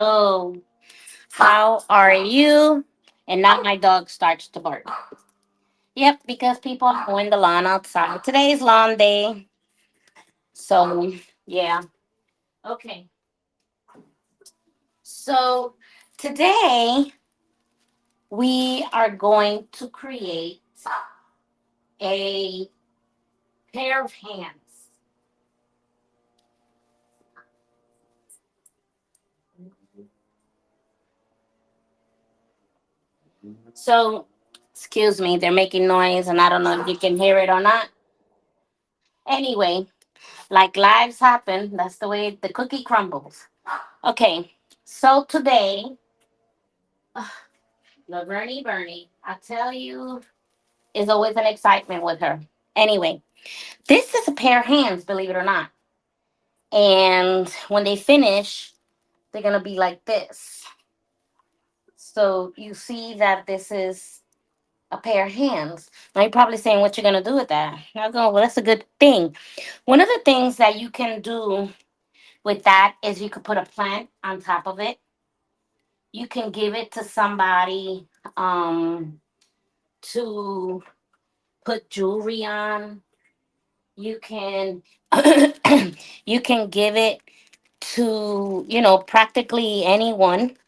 Hello. How are you? And now my dog starts to bark. Yep, because people are mowing the lawn outside. Today's lawn day. So, yeah. Okay. So, today we are going to create a pair of hands. So, excuse me, they're making noise and I don't know if you can hear it or not. Anyway, like lives happen, that's the way the cookie crumbles. Okay, so today, Laverne Bernie, I tell you, is always an excitement with her. Anyway, this is a pair of hands, believe it or not. And when they finish, they're gonna be like this. So you see that this is a pair of hands. Now you're probably saying, what you're gonna do with that? I go, well, that's a good thing. One of the things that you can do with that is you could put a plant on top of it. You can give it to somebody to put jewelry on. You can you can give it to, practically anyone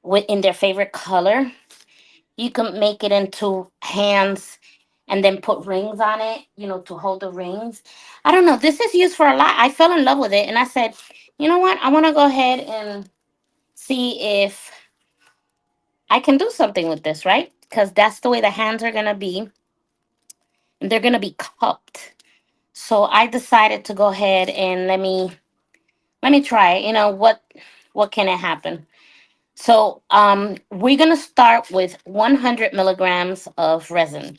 with in their favorite color. You can make it into hands and then put rings on it, to hold the rings. I don't know. This is used for a lot. I fell in love with it and I said, you know what? I want to go ahead and see if I can do something with this, right? Because that's the way the hands are going to be. And they're going to be cupped. So I decided to go ahead and let me try it. What can it happen? So we're gonna start with 100 milligrams of resin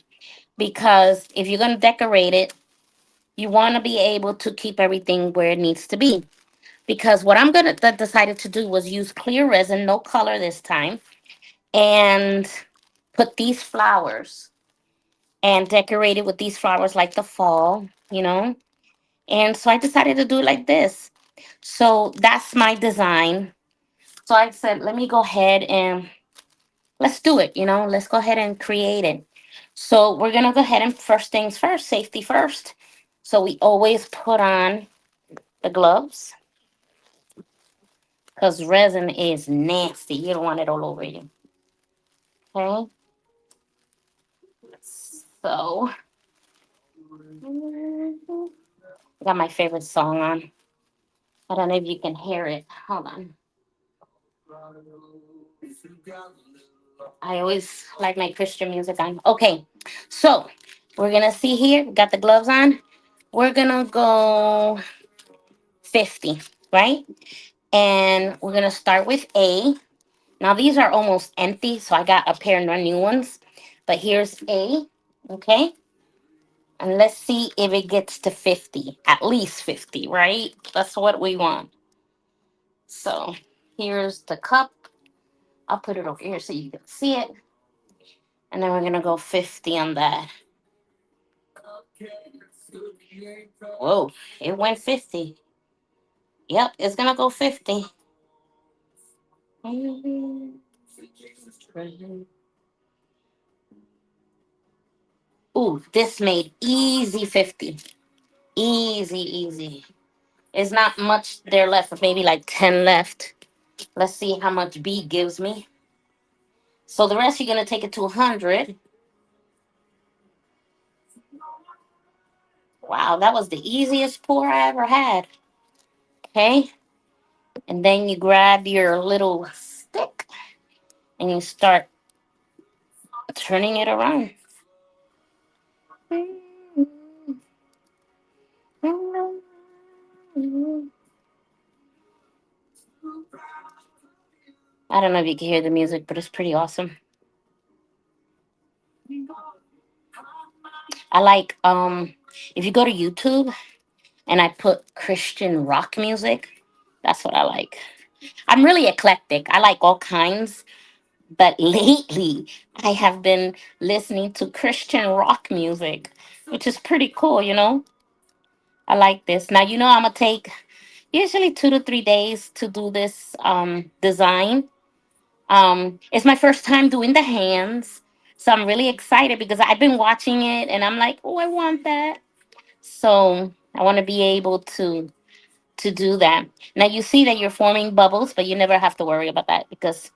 because if you're gonna decorate it, you want to be able to keep everything where it needs to be. Because what I'm gonna decided to do was use clear resin, no color this time, and put these flowers and decorate it with these flowers like the fall, And so I decided to do it like this. So that's my design. So I said, let me go ahead and let's do it, let's go ahead and create it. So we're gonna go ahead and first things first, safety first. So we always put on the gloves because resin is nasty. You don't want it all over you. Okay. So I got my favorite song on. I don't know if you can hear it. Hold on. I always like my Christian music on. Okay. So we're gonna see here. Got the gloves on. We're gonna go 50, right? And we're gonna start with A. Now these are almost empty, so I got a pair of new ones. But here's A, okay? And let's see if it gets to 50, at least 50, right? That's what we want. So here's the cup. I'll put it over here so you can see it. And then we're gonna go 50 on that. Whoa, it went 50. Yep, it's gonna go 50. Ooh, this made easy 50. Easy, easy. It's not much there left, maybe like 10 left. Let's see how much B gives me. So the rest you're going to take it to 100. Wow, that was the easiest pour I ever had. Okay. And then you grab your little stick and you start turning it around. I don't know if you can hear the music, but it's pretty awesome. I like if you go to YouTube and I put Christian rock music, that's what I like. I'm really eclectic. I like all kinds, but lately I have been listening to Christian rock music, which is pretty cool. I like this. Now I'm gonna take Usually 2 to 3 days to do this design. It's my first time doing the hands, so I'm really excited because I've been watching it and I'm like, oh, I want that. So I want to be able to do that. Now you see that you're forming bubbles, but you never have to worry about that because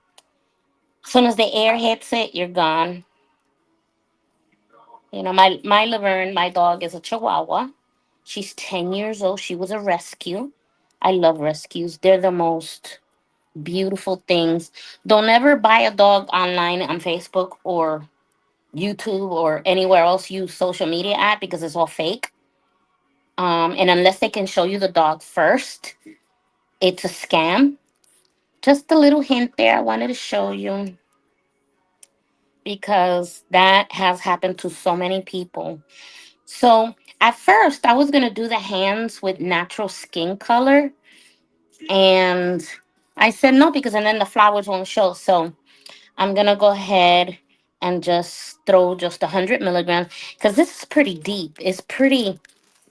as soon as the air hits it, you're gone. You know, my Laverne, my dog, is a Chihuahua. She's 10 years old. She was a rescue. I love rescues. They're the most beautiful things. Don't ever buy a dog online on Facebook or YouTube or anywhere else use social media at because it's all fake. And unless they can show you the dog first, it's a scam. Just a little hint there I wanted to show you because that has happened to so many people. So at first, I was gonna do the hands with natural skin color, and I said no because and then the flowers won't show. So I'm gonna go ahead and just throw just 100 milligrams because this is pretty deep. It's pretty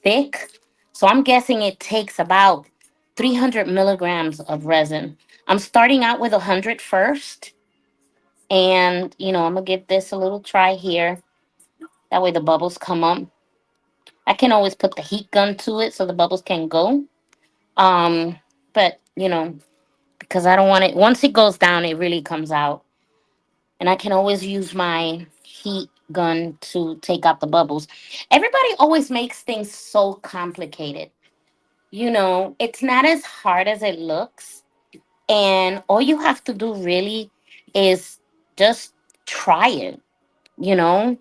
thick, so I'm guessing it takes about 300 milligrams of resin. I'm starting out with 100 first, and I'm gonna give this a little try here. That way the bubbles come up. I can always put the heat gun to it so the bubbles can go. Um, but because I don't want it. Once it goes down, it really comes out, and I can always use my heat gun to take out the bubbles. Everybody always makes things so complicated. It's not as hard as it looks, and all you have to do really is just try it. you know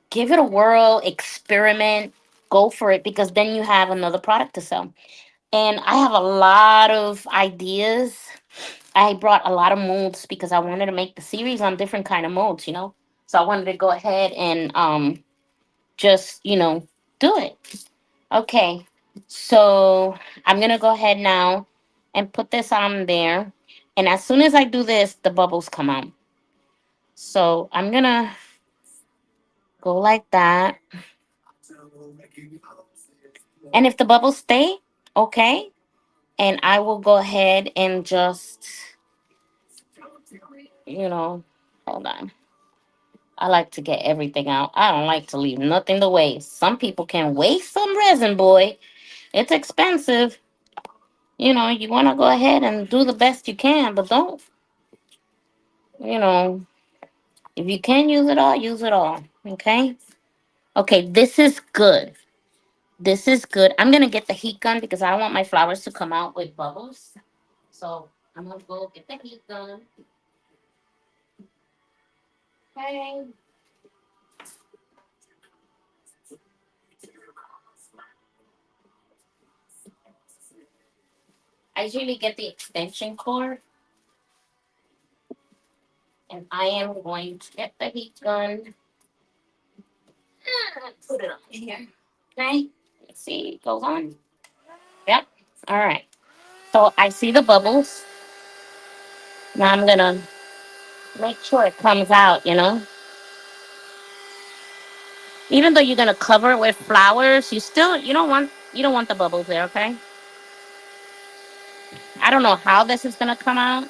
Give it a whirl, experiment, go for it, because then you have another product to sell. And I have a lot of ideas. I brought a lot of molds because I wanted to make the series on different kind of molds. So I wanted to go ahead and just do it. Okay, so I'm gonna go ahead now and put this on there, and as soon as I do this, the bubbles come out. So I'm gonna go like that. And if the bubbles stay, okay. And I will go ahead and just, you know, hold on. I like to get everything out. I don't like to leave nothing to waste. Some people can waste some resin, boy. It's expensive. You want to go ahead and do the best you can, but don't, you know, if you can use it all, use it all. Okay? Okay, this is good. This is good. I'm going to get the heat gun because I want my flowers to come out with bubbles. So I'm gonna go get the heat gun. Okay. I usually get the extension cord, and I am going to get the heat gun and put it on here. Okay. Let's see. It goes on. Yep. All right. So I see the bubbles. Now I'm gonna make sure it comes out. Even though you're gonna cover it with flowers, you don't want the bubbles there. Okay. I don't know how this is gonna come out,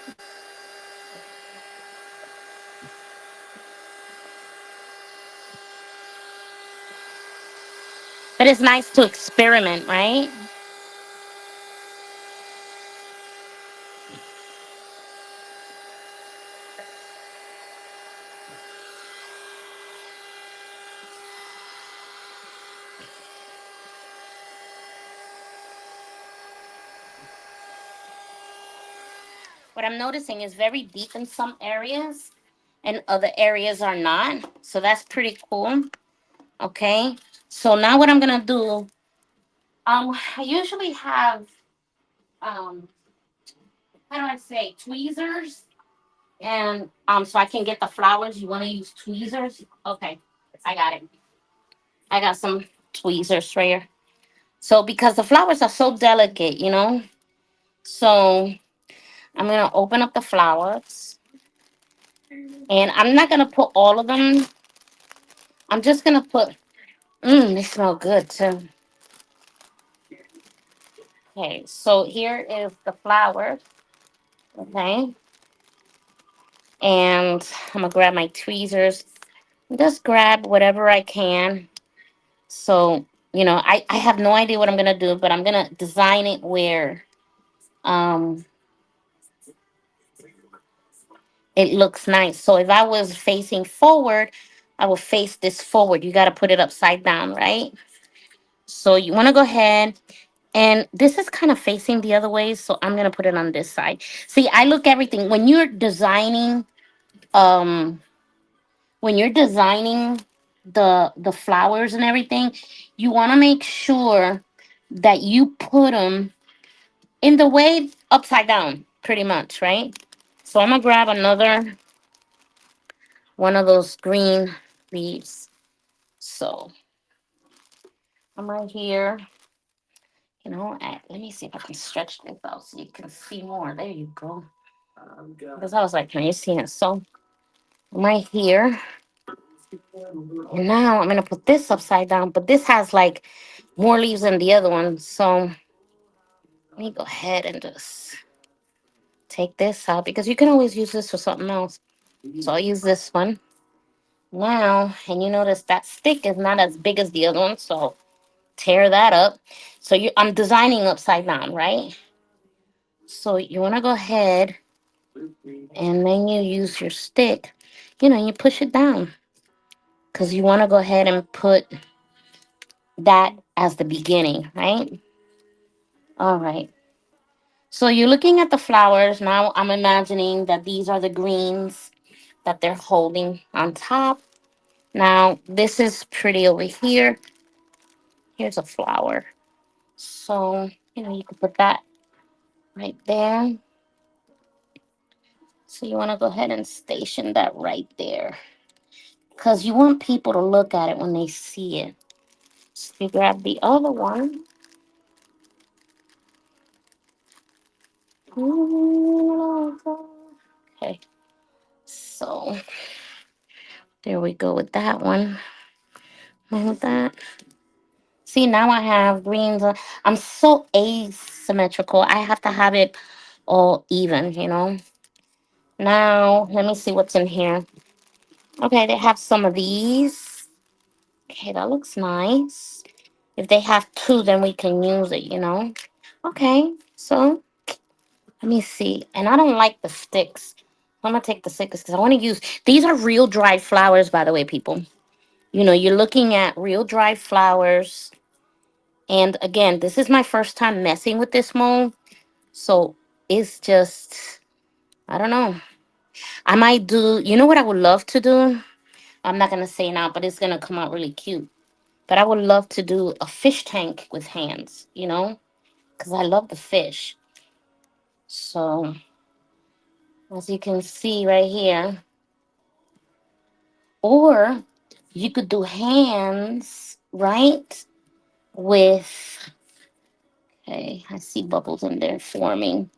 but it's nice to experiment, right? What I'm noticing is very deep in some areas and other areas are not. So that's pretty cool. Okay. So now what I'm gonna do, I usually have um how do I say, tweezers, and so I can get the flowers. You wanna use tweezers? Okay, I got it. I got some tweezers right here. So because the flowers are so delicate. So I'm gonna open up the flowers, and I'm not gonna put all of them. I'm just gonna put. They smell good too. Okay, so here is the flower. Okay, and I'm gonna grab my tweezers. Just grab whatever I can. So, I have no idea what I'm gonna do, but I'm gonna design it where um it looks nice. So if I was facing forward, I will face this forward. You gotta put it upside down, right? So you wanna go ahead, and this is kind of facing the other way, so I'm gonna put it on this side. See, I look everything when you're designing, um when you're designing the flowers and everything, you want to make sure that you put them in the way upside down, pretty much, right? So I'm gonna grab another one of those green leaves. So I'm right here. Let me see if I can stretch this out so you can see more. There you go. Because I was like, can you see it? So I'm right here. And now I'm gonna put this upside down, but this has like more leaves than the other one. So let me go ahead and just take this out because you can always use this for something else. So I'll use this one now. And you notice that stick is not as big as the other one. So tear that up. So I'm designing upside down, right? So you want to go ahead and then you use your stick, you push it down because you want to go ahead and put that as the beginning, right? All right. So you're looking at the flowers. Now I'm imagining that these are the greens that they're holding on top. Now this is pretty over here. Here's a flower. So, you can put that right there. So you want to go ahead and station that right there. Because you want people to look at it when they see it. So you grab the other one. Okay. So there we go with that one. Like that. See, now I have greens. I'm so asymmetrical. I have to have it all even. Now, let me see what's in here. Okay, they have some of these. Okay, that looks nice. If they have two, then we can use it. Okay, so let me see. And I don't like the sticks. I'm going to take the stickers because I want to use. These are real dried flowers, by the way, people. You're looking at real dried flowers. And again, this is my first time messing with this mold. So it's just, I don't know. I might do, you know what I would love to do? I'm not going to say now, but it's going to come out really cute. But I would love to do a fish tank with hands, because I love the fish. So, as you can see right here, or you could do hands, right? With, okay, I see bubbles in there forming.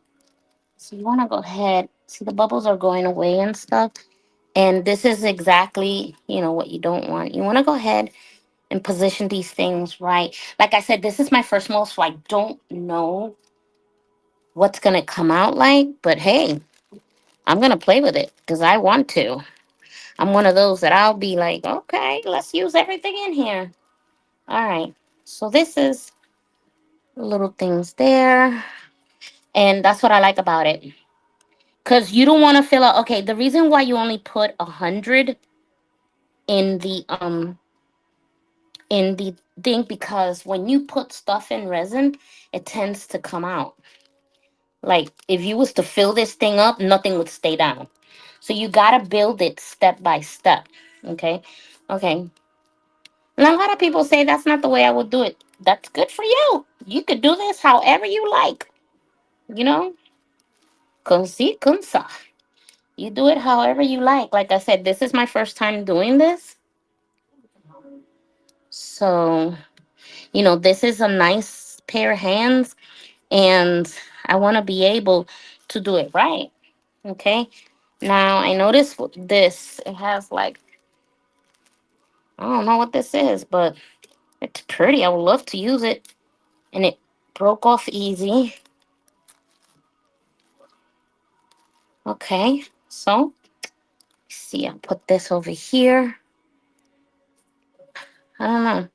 So you want to go ahead, see the bubbles are going away and stuff. And this is exactly, what you don't want. You want to go ahead and position these things right. Like I said, this is my first mold, so I don't know what's going to come out like. But hey, I'm going to play with it because I want to. I'm one of those that I'll be like, okay, let's use everything in here. All right. So this is little things there. And that's what I like about it. Because you don't want to fill out. Okay, the reason why you only put 100 in the thing, because when you put stuff in resin, it tends to come out. Like if you was to fill this thing up, nothing would stay down. So you gotta build it step by step. Okay. Okay. Now a lot of people say that's not the way I would do it. That's good for you. You could do this however you like. You know, comme si, comme ça. You do it however you like. Like I said, this is my first time doing this. So, this is a nice pair of hands, and I want to be able to do it right. Okay. Now, I noticed with this, it has like, I don't know what this is, but it's pretty. I would love to use it. And it broke off easy. Okay, so see, I'll put this over here. I don't know,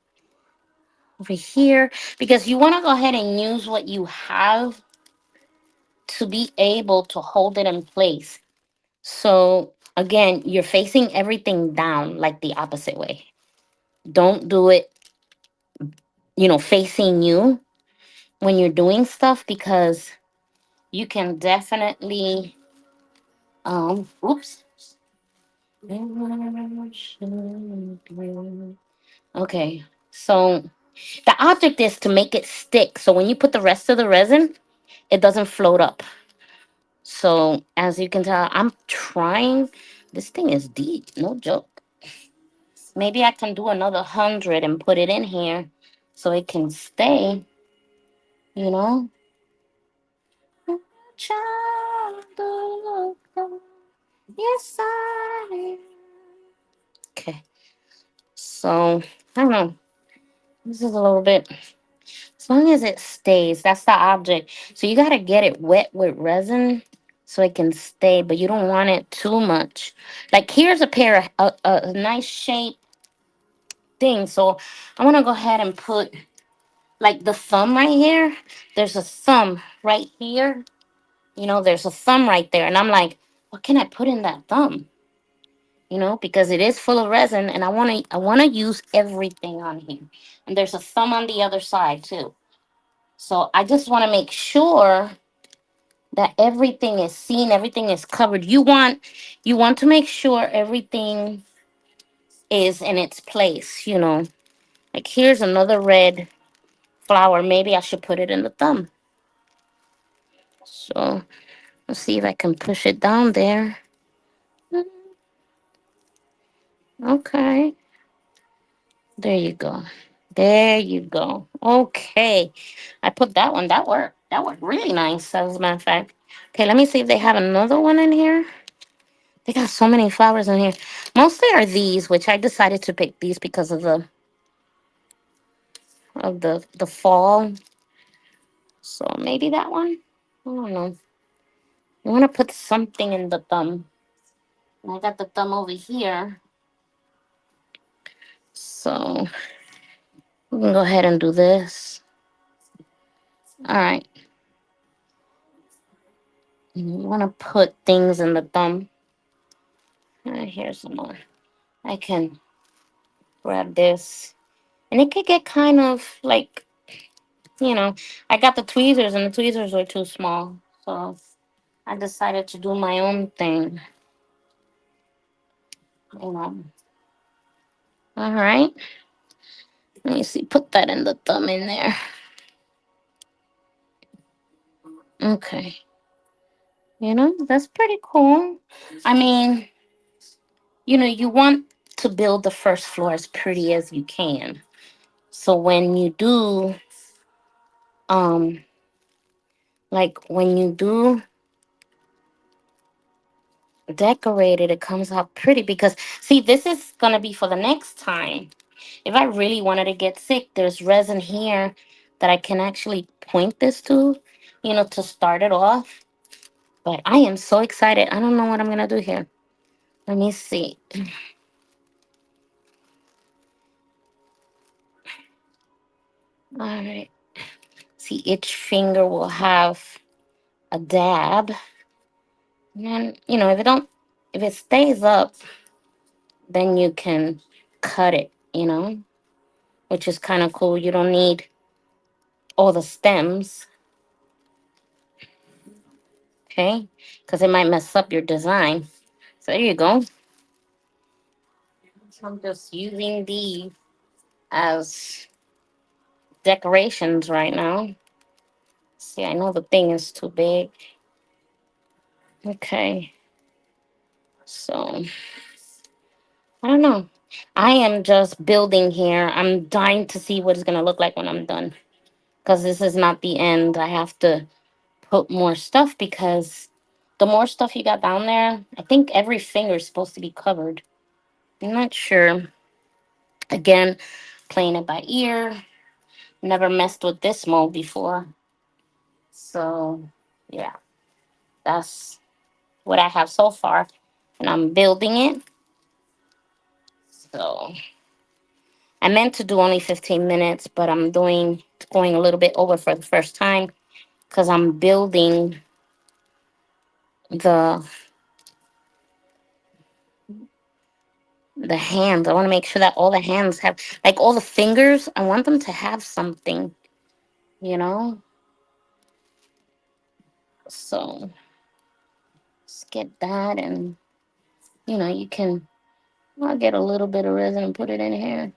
over here, because you want to go ahead and use what you have to be able to hold it in place. So again, you're facing everything down like the opposite way. Don't do it, facing you when you're doing stuff, because you can definitely oops. Okay. So the object is to make it stick. So when you put the rest of the resin, it doesn't float up. So as you can tell, I'm trying. This thing is deep, no joke. Maybe I can do another 100 and put it in here so it can stay, you know. Child of God, yes, I am. Okay, so I don't know. This is a little bit. As long as it stays, that's the object. So you gotta get it wet with resin so it can stay, but you don't want it too much. Like here's a pair of a nice shape thing. So I want to go ahead and put like the thumb right here. There's a thumb right here. There's a thumb right there, and I'm like, what can I put in that thumb? Because it is full of resin, and I want to use everything on here. And there's a thumb on the other side too. So I just want to make sure that everything is seen, everything is covered. You want to make sure everything is in its place. Like here's another red flower. Maybe I should put it in the thumb. So let's see if I can push it down there. Okay, there you go. There you go. Okay. I put that one. That worked. That worked really nice, as a matter of fact. Okay, let me see if they have another one in here. They got so many flowers in here. Mostly are these, which I decided to pick these because of the fall. So maybe that one. I don't know. I want to put something in the thumb. And I got the thumb over here. So we can go ahead and do this. All right. You want to put things in the thumb. Here's some more. I can grab this. And it could get kind of like, I got the tweezers and the tweezers were too small. So I decided to do my own thing. You know. All right. Let me see. Put that in the thumb in there. Okay. That's pretty cool. I mean, you want to build the first floor as pretty as you can. So when you do, um, like when you do decorate it, it comes out pretty because see, this is gonna be for the next time. If I really wanted to get sick, there's resin here that I can actually point this to start it off. But I am so excited. I don't know what I'm gonna do here. Let me see. All right. See, each finger will have a dab. And then, if it stays up, then you can cut it, which is kind of cool. You don't need all the stems, okay? Because it might mess up your design. So there you go. So I'm just using these as decorations right now. See, I know the thing is too big. Okay. So I don't know. I am just building here. I'm dying to see what it's gonna look like when I'm done. Because this is not the end. I have to put more stuff because the more stuff you got down there, I think every finger is supposed to be covered. I'm not sure. Again, playing it by ear. Never messed with this mold before. So yeah, that's what I have so far, and I'm building it. So I meant to do only 15 minutes, but I'm doing going a little bit over for the first time because I'm building the the hands. I want to make sure that all the hands have, like, all the fingers. I want them to have something, you know. So let's get that, and you can. I'll get a little bit of resin and put it in here.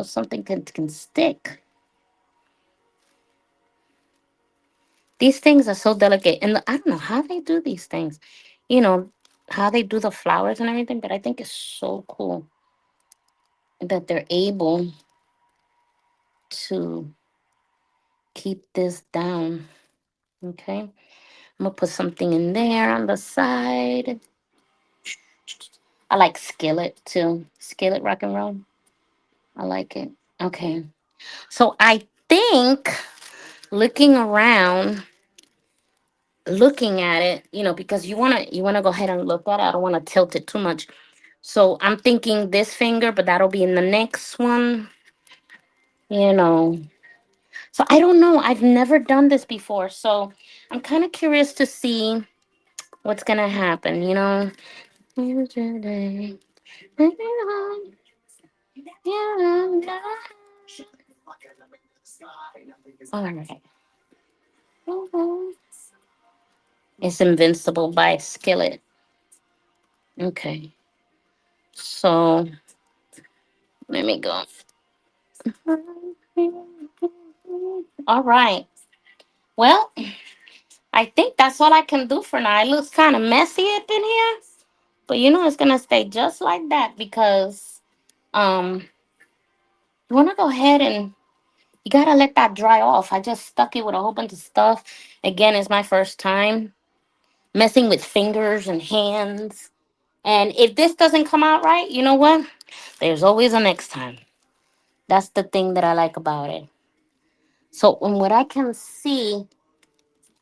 Something can stick. These things are so delicate, and I don't know how they do these things. You know how they do the flowers and everything, but I think it's so cool that they're able to keep this down. Okay, I'm gonna put something in there on the side. I like skillet too. Skillet rock and roll. I like it. Okay, so I think looking around, looking at it, because you wanna go ahead and look at it. I don't want to tilt it too much. So I'm thinking this finger, but that'll be in the next one. You know. So I don't know. I've never done this before. So I'm kind of curious to see what's gonna happen, All right. It's Invincible by Skillet. Okay. So let me go. All right. Well, I think that's all I can do for now. It looks kind of messy up in here, but it's gonna stay just like that because um you wanna go ahead and you gotta let that dry off. I just stuck it with a whole bunch of stuff. Again, it's my first time messing with fingers and hands. And if this doesn't come out right, you know what? There's always a next time. That's the thing that I like about it. So, from what I can see,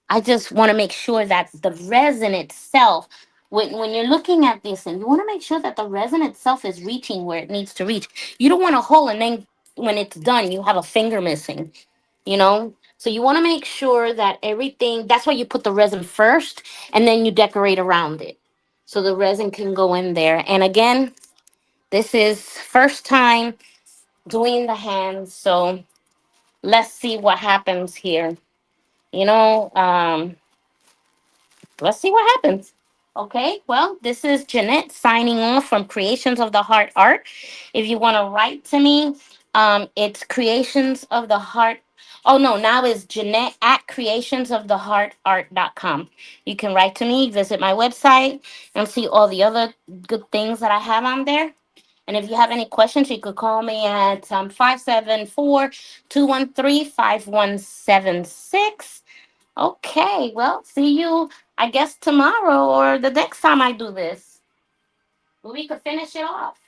I just want to make sure that the resin itself, when you're looking at this, and you want to make sure that the resin itself is reaching where it needs to reach. You don't want a hole, and then when it's done, you have a finger missing. So you want to make sure that everything. That's why you put the resin first, and then you decorate around it, so the resin can go in there. And again, this is first time doing the hands, so let's see what happens here. You know, um, let's see what happens. Okay, well, this is Jeanette signing off from Creations of the Heart Art. If you want to write to me, it's Creations of the Heart. Oh, no, now it's Jeanette at creationsoftheheartart.com. You can write to me, visit my website, and see all the other good things that I have on there. And if you have any questions, you could call me at 574 Okay, well, see you, I guess, tomorrow or the next time I do this. We could finish it off.